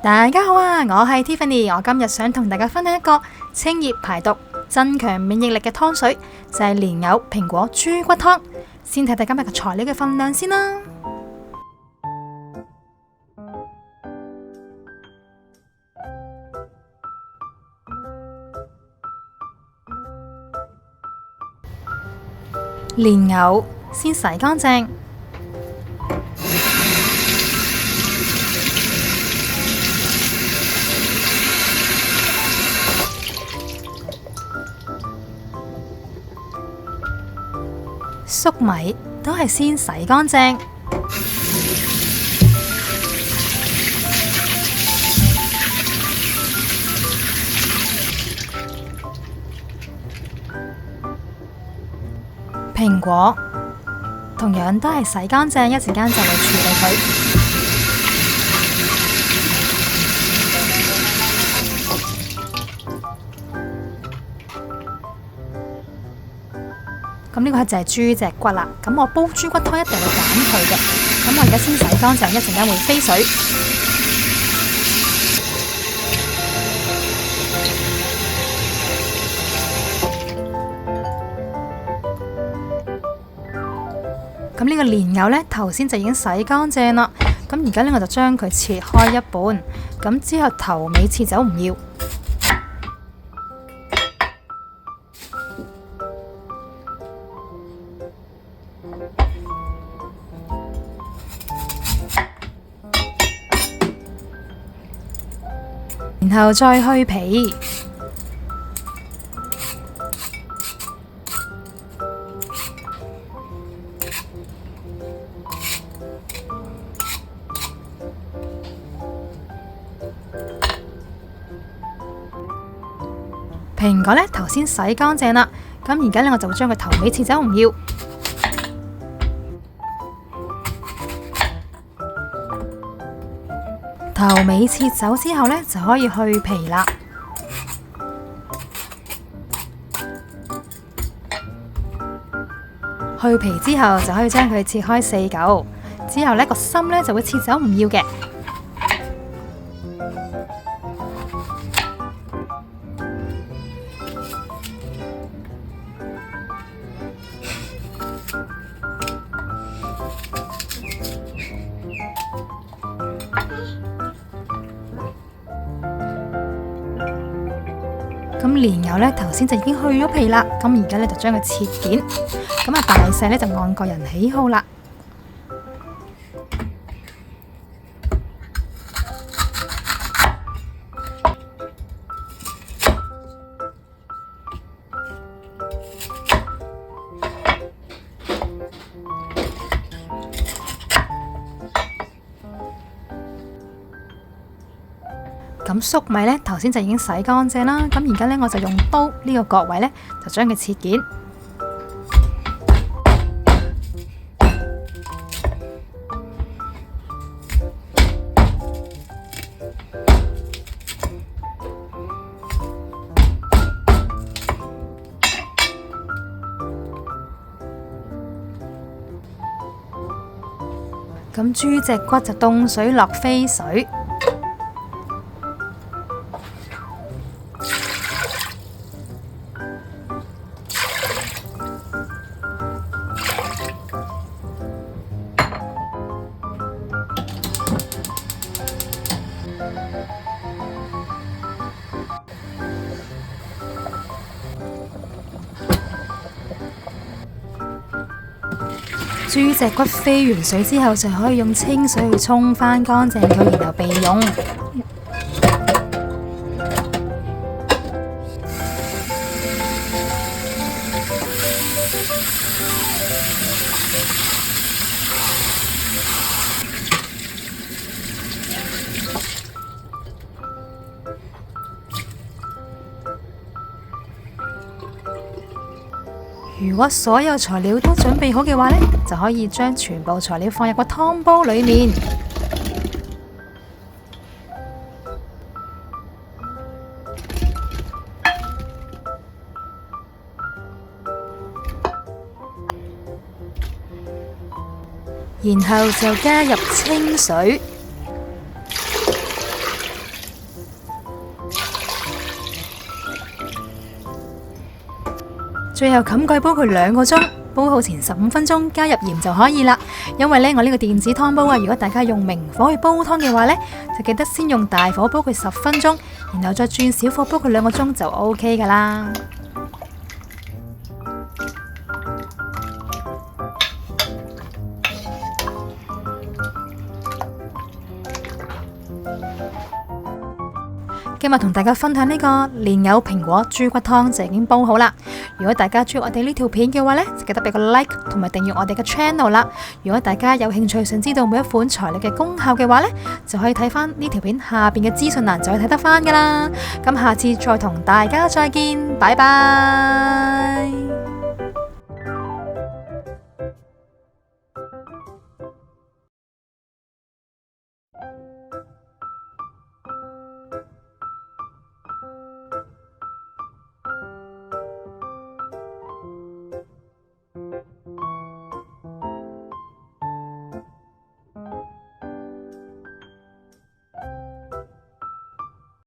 大家好啊，我係 Tiffany，我今日想同大家分享一個清熱排毒、增強免疫力嘅湯水，就係蓮藕蘋果豬骨湯。先睇睇今日嘅材料嘅份量先啦。蓮藕先洗乾淨，粟米都係先洗乾淨，蘋果同樣都係洗乾淨，一陣間就會處理佢。咁呢個就係豬脊骨啦。咁我煲豬骨湯一定會揀佢嘅。咁我而家先洗乾淨，一陣間會飛水。咁呢個蓮藕呢，頭先就已經洗乾淨啦。咁而家呢，我就將佢切開一半，咁之後頭尾切走唔要。然後再去皮，蘋果呢，頭先洗乾淨啦，咁而家呢，我就會將佢頭尾切走唔要。頭尾切走之後呢，就可以去皮啦。去皮之後就可以將佢切開4嚿，之後呢個心呢就會切走唔要嘅。咁蓮藕呢，頭先就已經去咗皮啦，咁而家呢，就將佢切件，咁啊大細呢，就按個人喜好啦。咁粟米呢，頭先就已經洗乾淨啦，咁而家呢，我就用刀呢個角位呢，就將佢切件。咁豬脊骨就凍水落飛水。豬脊骨飛完水之後，就可以用清水去沖返乾淨佢，然後備用。如果所有材料都準備好嘅話呢，就可以將全部材料放入個湯煲裏面。然後就加入清水，最後冚蓋煲佢2個鐘，煲好前15分鐘加入鹽就可以啦。因為呢，我呢個電子湯煲啊，如果大家用明火去煲湯嘅話呢，就記得先用大火煲佢10分鐘，然後再轉小火煲佢2個鐘就 OK 噶啦。今日同大家分享呢個蓮藕蘋果豬骨湯就已經煲好啦。如果大家中意我哋呢條片嘅話呢，就記得俾個 like 同埋訂閱我哋嘅 channel 啦。如果大家有興趣想知道每一款材料嘅功效嘅話呢，就可以睇翻呢條片下邊嘅資訊欄就可以睇得翻噶啦。咁下次再同大家再見，拜拜。